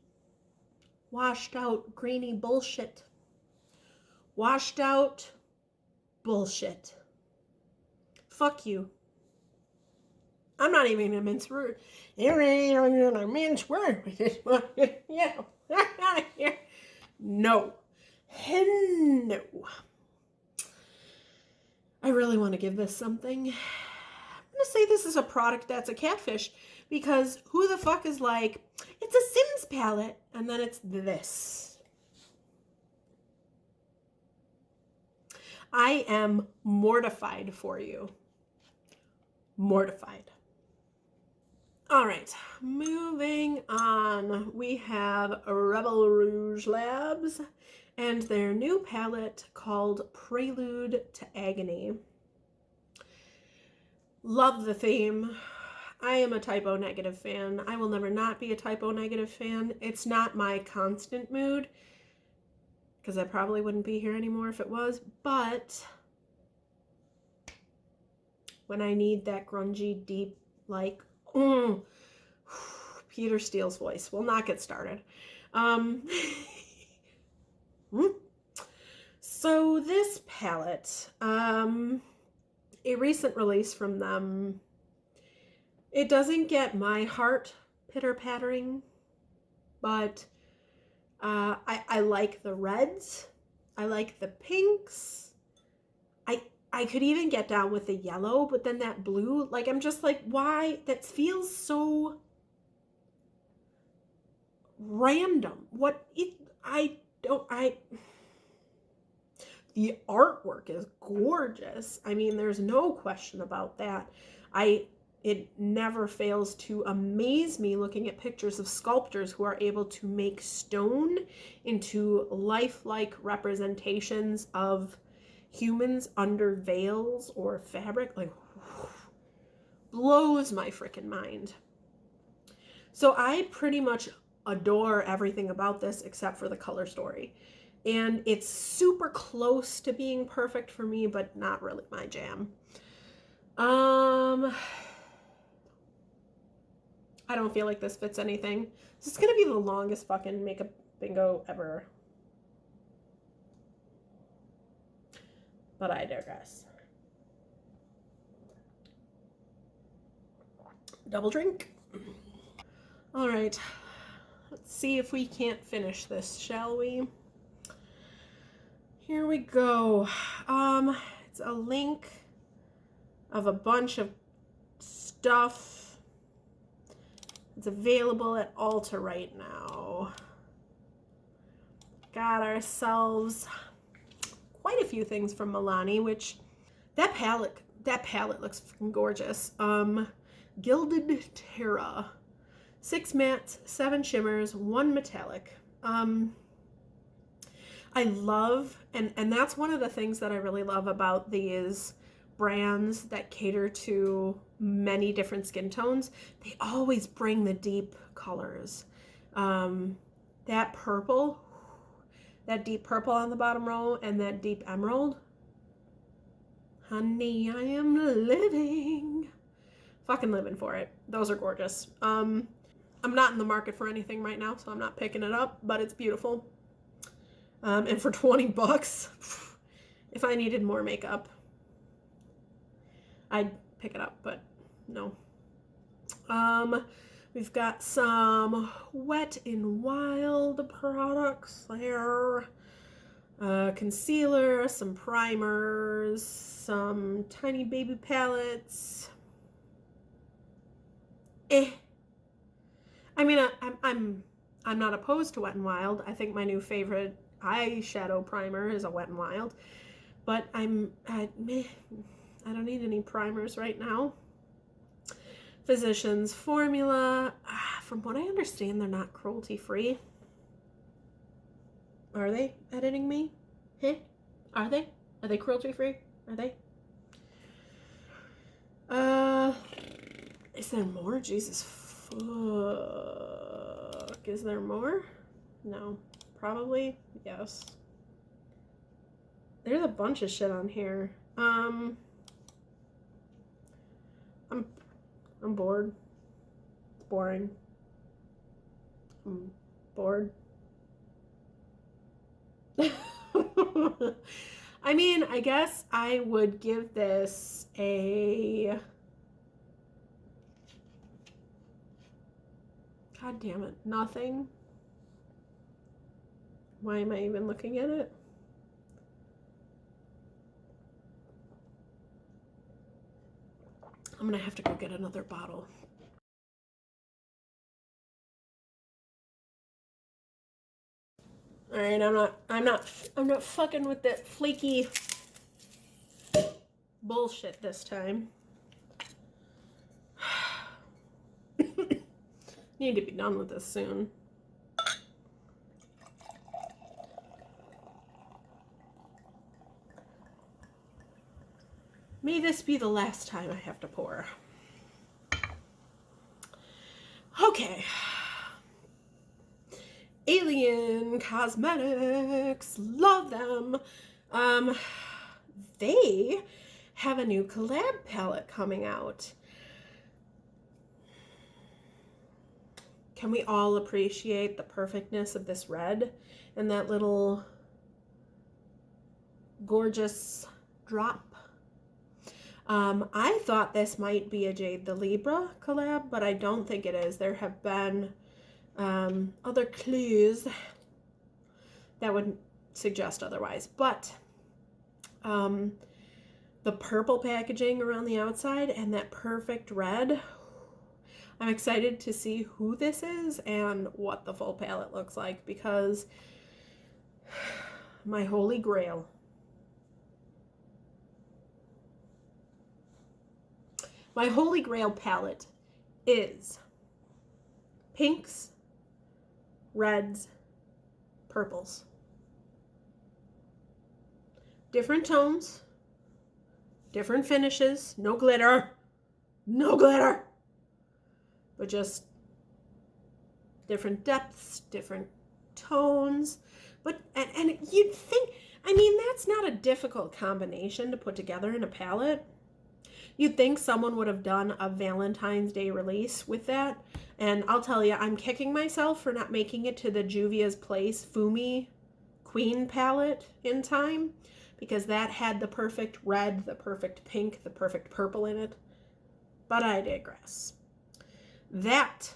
washed out greeny bullshit? Washed out bullshit. Fuck you. I'm not even gonna mince words. You ain't gonna mince words with this one. Yeah, out of here. No. No. I really want to give this something. I'm going to say this is a product that's a catfish, because who the fuck is like, it's a Sims palette, and then it's this. I am mortified for you. Mortified. All right, moving on. We have Rebel Rouge Labs and their new palette called Prelude to Agony. Love the theme. I am a typo negative fan. I will never not be a typo negative fan. It's not my constant mood, because I probably wouldn't be here anymore if it was, but when I need that grungy, deep, like, Peter Steele's voice. We'll not get started. So this palette, a recent release from them, it doesn't get my heart pitter-pattering, but I like the reds. I like the pinks. I could even get down with the yellow, but then that blue, like, I'm just like, why? That feels so random. The artwork is gorgeous. I mean, there's no question about that. It never fails to amaze me looking at pictures of sculptors who are able to make stone into lifelike representations of humans under veils or fabric. Like, blows my freaking mind. So I pretty much adore everything about this except for the color story. And it's super close to being perfect for me, but not really my jam. I don't feel like this fits anything. This is gonna be the longest fucking makeup bingo ever. But I digress. Double drink. All right, let's see if we can't finish this, shall we? Here we go. It's a link of a bunch of stuff. It's available at Ulta right now. Got ourselves quite a few things from Milani, which that palette looks fucking gorgeous. Gilded Terra. 6 mattes, 7 shimmers, 1 metallic. I love, and that's one of the things that I really love about these brands that cater to many different skin tones. They always bring the deep colors. That purple, that deep purple on the bottom row, and that deep emerald. Honey, I am living. Fucking living for it. Those are gorgeous. I'm not in the market for anything right now, so I'm not picking it up, but it's beautiful. And for 20 bucks, if I needed more makeup, I'd pick it up, but no. We've got some Wet n Wild products there. Concealer, some primers, some tiny baby palettes. I mean, I'm not opposed to Wet n Wild. I think my new favorite eyeshadow primer is a Wet n Wild, but I don't need any primers right now. Physicians Formula. From what I understand, they're not cruelty free. Are they editing me? Hey, are they? Are they cruelty free? Are they? Is there more? Jesus fuck. Is there more? No. Probably. Yes. There's a bunch of shit on here. I'm bored. It's boring. I'm bored. I mean, I guess I would give this a... God damn it. Nothing. Why am I even looking at it? I'm gonna have to go get another bottle. All right, I'm not fucking with that flaky bullshit this time. Need to be done with this soon. May this be the last time I have to pour. Okay. Alien Cosmetics, love them. They have a new collab palette coming out. Can we all appreciate the perfectness of this red and that little gorgeous drop? I thought this might be a Jade the Libra collab, but I don't think it is. There have been other clues that would suggest otherwise, but the purple packaging around the outside and that perfect red, I'm excited to see who this is and what the full palette looks like, because my holy grail. My holy grail palette is pinks, reds, purples. Different tones, different finishes, no glitter, but just different depths, different tones. But, and you'd think, I mean, that's not a difficult combination to put together in a palette. You'd think someone would have done a Valentine's Day release with that. And I'll tell you, I'm kicking myself for not making it to the Juvia's Place Fumi Queen palette in time, because that had the perfect red, the perfect pink, the perfect purple in it. But I digress. That,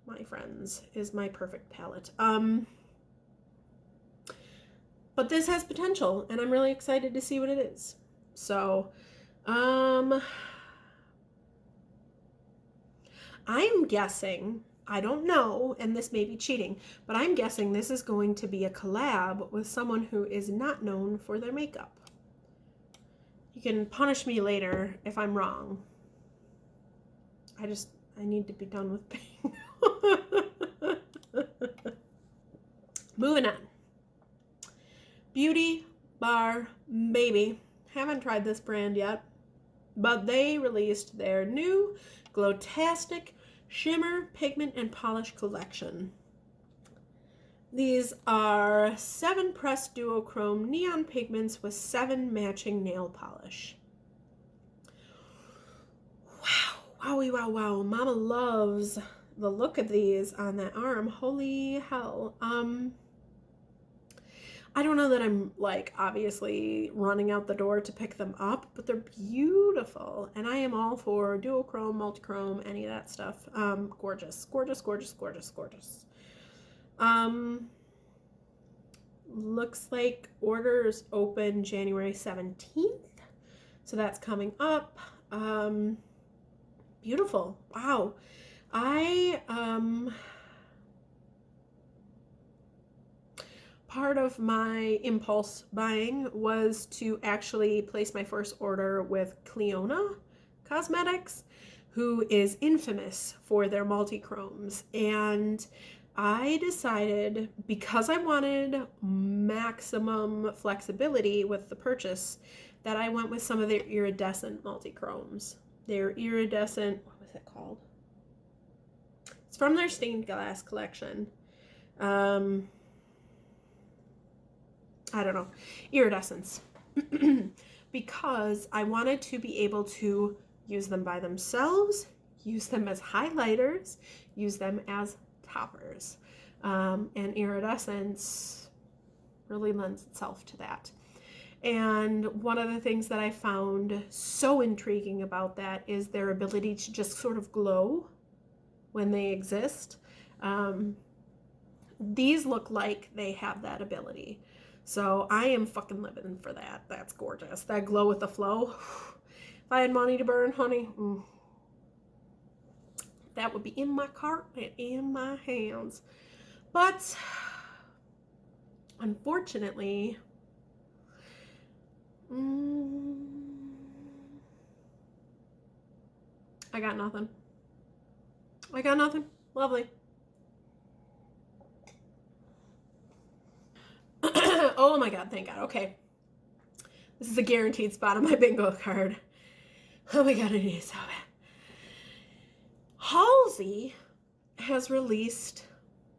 my friends, is my perfect palette. But this has potential, and I'm really excited to see what it is. So, I'm guessing, I don't know, and this may be cheating, but I'm guessing this is going to be a collab with someone who is not known for their makeup. You can punish me later if I'm wrong. I need to be done with pain. Moving on. Beauty Bar Baby. Haven't tried this brand yet, but they released their new Glowtastic Shimmer, Pigment, and Polish collection. These are 7 pressed duochrome neon pigments with 7 matching nail polish. Wow, wowie, wow, wow. Mama loves the look of these on that arm. Holy hell. I don't know that I'm, like, obviously running out the door to pick them up, but they're beautiful. And I am all for duochrome, multichrome, any of that stuff. Gorgeous, gorgeous, gorgeous, gorgeous, gorgeous. Looks like orders open January 17th. So that's coming up. Beautiful. Wow. Part of my impulse buying was to actually place my first order with Cleona Cosmetics, who is infamous for their multi-chromes. And I decided, because I wanted maximum flexibility with the purchase, that I went with some of their iridescent multi-chromes. Their iridescent, what was it called? It's from their stained glass collection. I don't know, iridescence, because I wanted to be able to use them by themselves, use them as highlighters, use them as toppers, and iridescence really lends itself to that. And one of the things that I found so intriguing about that is their ability to just sort of glow when they exist. These look like they have that ability. So I am fucking living for that. That's gorgeous. That glow with the flow. If I had money to burn, honey, that would be in my cart and in my hands. But unfortunately, I got nothing. I got nothing. Lovely. Oh my God, thank God. Okay. This is a guaranteed spot on my bingo card. Oh my God, I need it so bad. Halsey has released,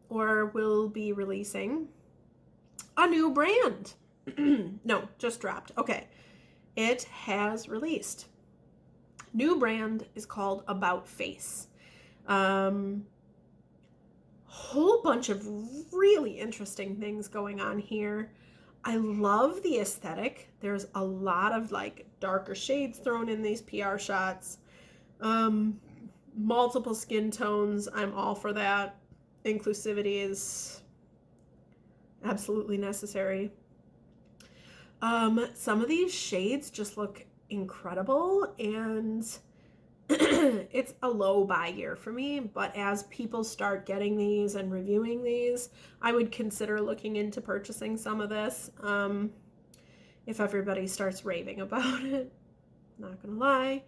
or will be releasing, a new brand. No, just dropped. Okay. It has released. New brand is called About Face. Whole bunch of really interesting things going on here. I love the aesthetic. There's a lot of like darker shades thrown in these PR shots. Multiple skin tones. I'm all for that. Inclusivity is absolutely necessary. Some of these shades just look incredible, and it's a low buy year for me, but as people start getting these and reviewing these, I would consider looking into purchasing some of this, if everybody starts raving about it. Not gonna lie.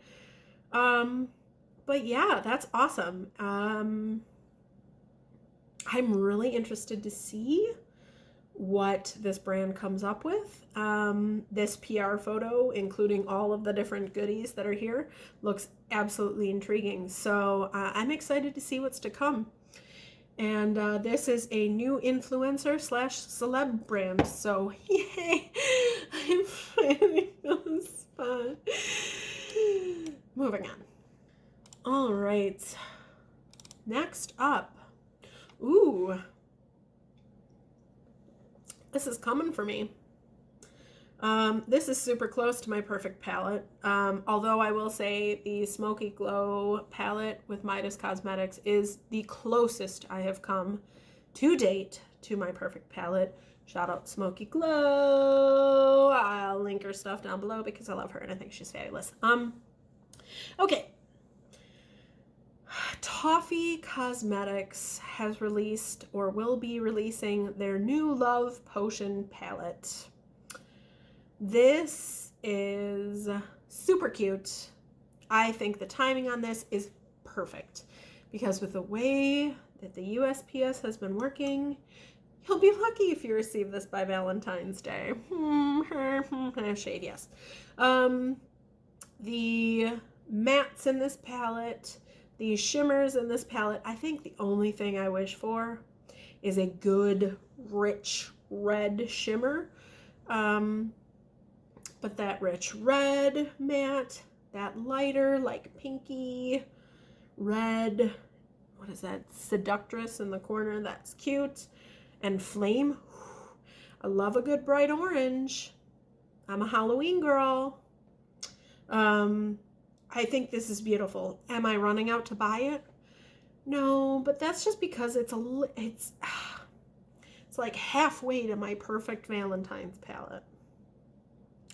But yeah, that's awesome. I'm really interested to see what this brand comes up with. This PR photo, including all of the different goodies that are here, looks absolutely intriguing. So I'm excited to see what's to come. And this is a new influencer slash celeb brand. So yay! I'm finally feeling spot. Moving on. All right. Next up. Ooh. This is coming for me. This is super close to my perfect palette. Although I will say the Smoky Glow palette with Midas Cosmetics is the closest I have come to date to my perfect palette. Shout out Smoky Glow. I'll link her stuff down below because I love her and I think she's fabulous. Okay. Toffee Cosmetics has released, or will be releasing, their new Love Potion palette. This is super cute. I think the timing on this is perfect because with the way that the USPS has been working, you'll be lucky if you receive this by Valentine's Day. Shade, yes. The mattes in this palette, the shimmers in this palette, I think the only thing I wish for is a good, rich red shimmer. But that rich red matte, that lighter, like pinky red, what is that, Seductress in the corner, that's cute. And Flame, I love a good bright orange. I'm a Halloween girl. I think this is beautiful. Am I running out to buy it? No, but that's just because it's like halfway to my perfect Valentine's palette.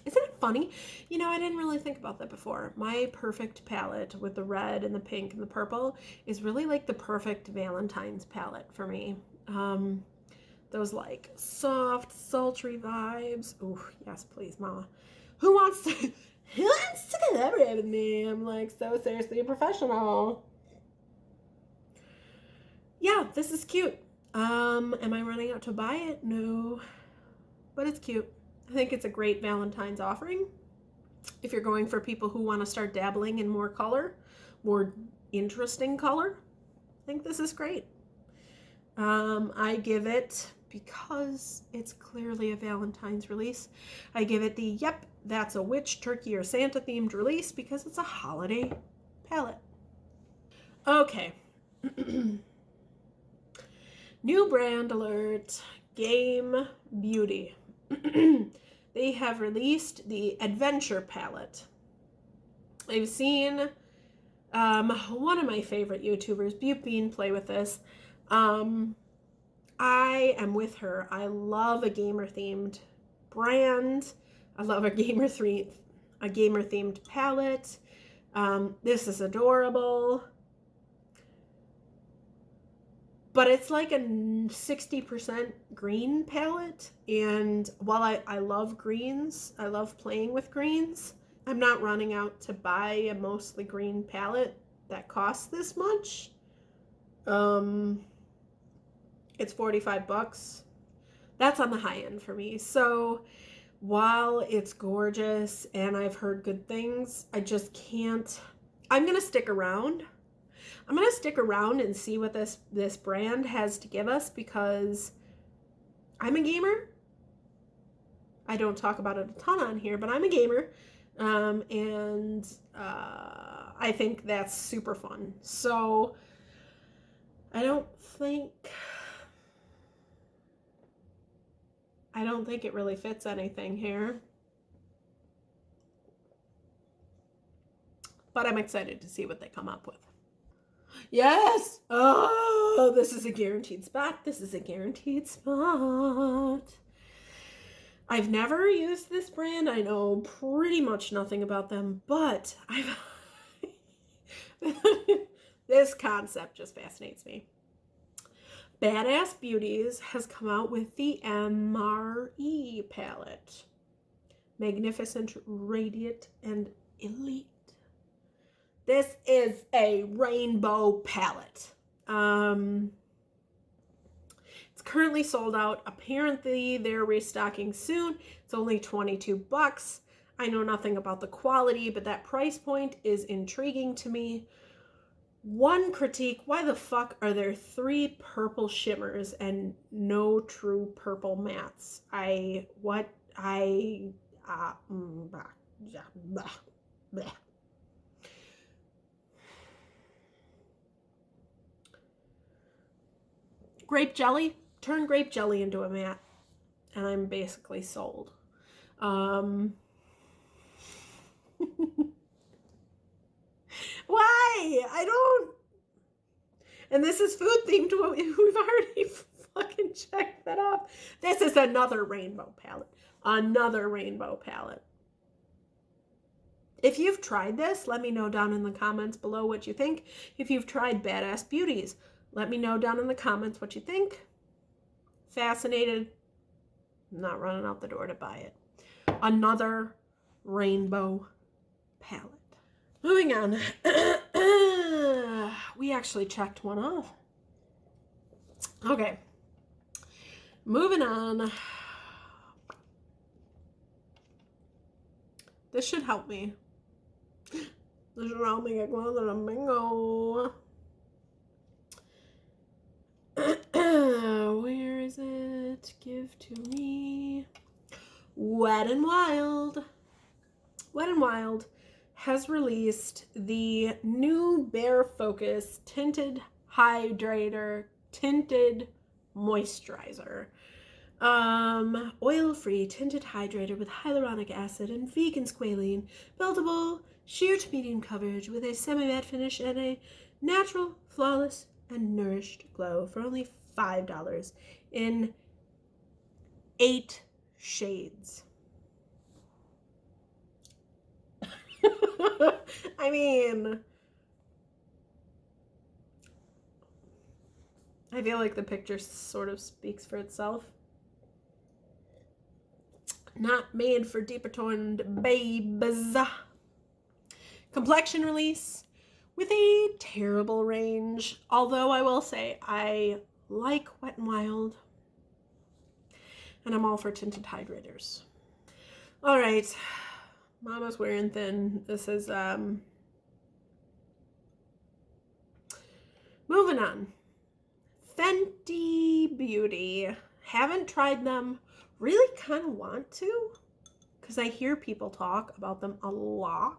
Isn't it funny? You know, I didn't really think about that before. My perfect palette with the red and the pink and the purple is really like the perfect Valentine's palette for me. Those like soft, sultry vibes. Ooh, yes, please, Mama. Who wants to collaborate with me? I'm like so seriously a professional. Yeah, this is cute. Am I running out to buy it? No, but it's cute. I think it's a great Valentine's offering. If you're going for people who want to start dabbling in more color, more interesting color, I think this is great. I give it, because it's clearly a Valentine's release, I give it the, yep, that's a witch, turkey, or Santa themed release because it's a holiday palette. Okay. New brand alert, Game Beauty. They have released the Adventure palette. I've seen one of my favorite YouTubers, Butte Bean, play with this. I am with her. I love a gamer themed brand. I love a gamer themed palette. This is adorable. but it's like a 60% green palette. And while I love greens, I love playing with greens, I'm not running out to buy a mostly green palette that costs this much. It's $45. That's on the high end for me. So while it's gorgeous and I've heard good things, I just can't. I'm going to stick around. I'm going to stick around and see what this brand has to give us, because I'm a gamer. I don't talk about it a ton on here, but I'm a gamer. And I think that's super fun. So I don't think it really fits anything here. But I'm excited to see what they come up with. Yes! Oh, this is a guaranteed spot. This is a guaranteed spot. I've never used this brand. I know pretty much nothing about them, but this concept just fascinates me. Badass Beauties has come out with the MRE palette. Magnificent, Radiant, and Elite. This is a rainbow palette. It's currently sold out. Apparently, they're restocking soon. It's only $22. I know nothing about the quality, but that price point is intriguing to me. One critique, why the fuck are there 3 purple shimmers and no true purple mattes? Grape jelly? Turn grape jelly into a matte, and I'm basically sold. Why? I don't. And this is food themed. We've already fucking checked that off. This is another rainbow palette. Another rainbow palette. If you've tried this, let me know down in the comments below what you think. If you've tried Badass Beauties, let me know down in the comments what you think. Fascinated. I'm not running out the door to buy it. Another rainbow palette. Moving on. We actually checked one off. Okay. Moving on. This should help me. This should help me get closer to bingo. Where is it? Give to me. Wet n Wild. Wet n Wild has released the new Bare Focus Tinted Hydrator Tinted Moisturizer. Oil-free tinted hydrator with hyaluronic acid and vegan squalene. Buildable, sheer to medium coverage with a semi-matte finish and a natural, flawless, and nourished glow for only $5 in 8 shades. I mean, I feel like the picture sort of speaks for itself. Not made for deeper toned babes. Complexion release with a terrible range. Although I will say I like Wet n Wild. And I'm all for tinted hydrators. All right. Mama's wearing thin. This is, moving on. Fenty Beauty. Haven't tried them. Really kind of want to, because I hear people talk about them a lot.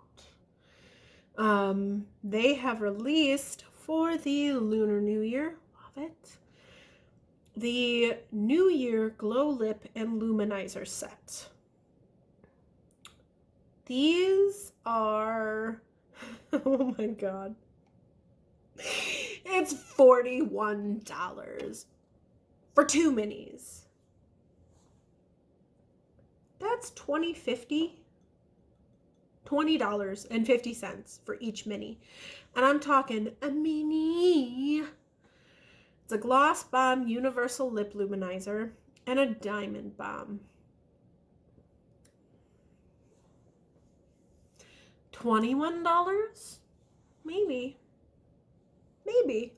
They have released for the Lunar New Year, love it, the New Year Glow Lip and Luminizer set. These are, oh my god, it's $41 for 2 minis. That's $20.50 for each mini. And I'm talking a mini. It's a Gloss Bomb Universal Lip Luminizer and a Diamond Bomb. $21? Maybe. Maybe.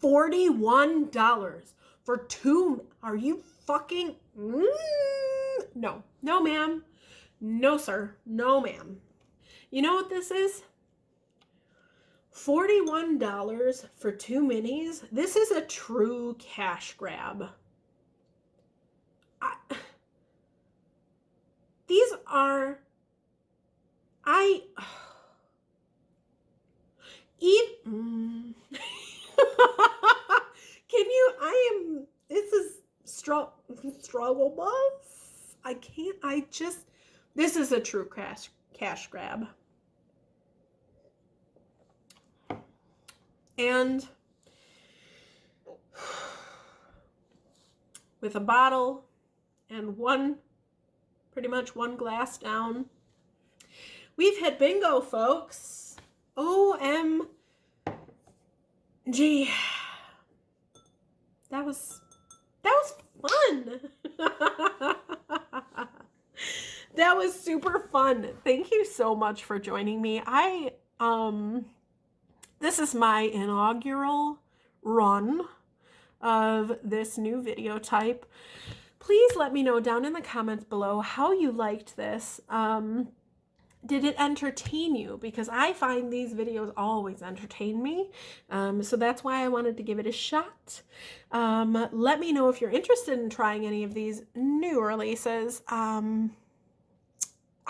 $41 for two. Are you fucking... No. No, ma'am. No, sir. No, ma'am. You know what this is? $41 for two minis. This is a true cash grab. These are... Can you... This is struggle bus. I can't... This is a true cash grab. And with a bottle and pretty much one glass down, we've hit bingo, folks. OMG. That was fun. That was super fun. Thank you so much for joining me. This is my inaugural run of this new video type. Please let me know down in the comments below how you liked this. Did it entertain you? Because I find these videos always entertain me. So that's why I wanted to give it a shot. Let me know if you're interested in trying any of these new releases.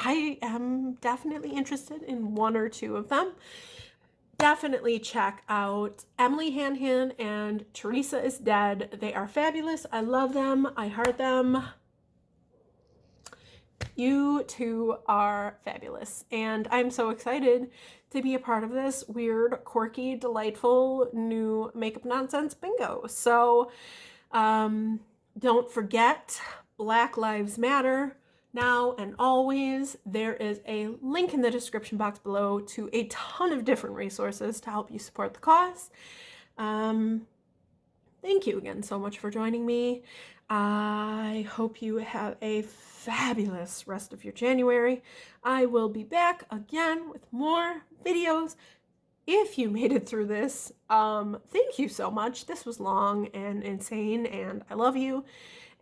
I am definitely interested in one or two of them. Definitely check out Emily Hanhan and Theresa Is Dead. They are fabulous. I love them. I heart them. You two are fabulous. And I'm so excited to be a part of this weird, quirky, delightful new makeup nonsense bingo. So don't forget, Black Lives Matter. Now and always, there is a link in the description box below to a ton of different resources to help you support the cause. Thank you again so much for joining me. I hope you have a fabulous rest of your January. I will be back again with more videos. If you made it through this, thank you so much. This was long and insane, and I love you.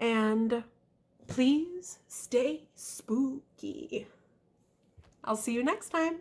And please stay spooky. I'll see you next time.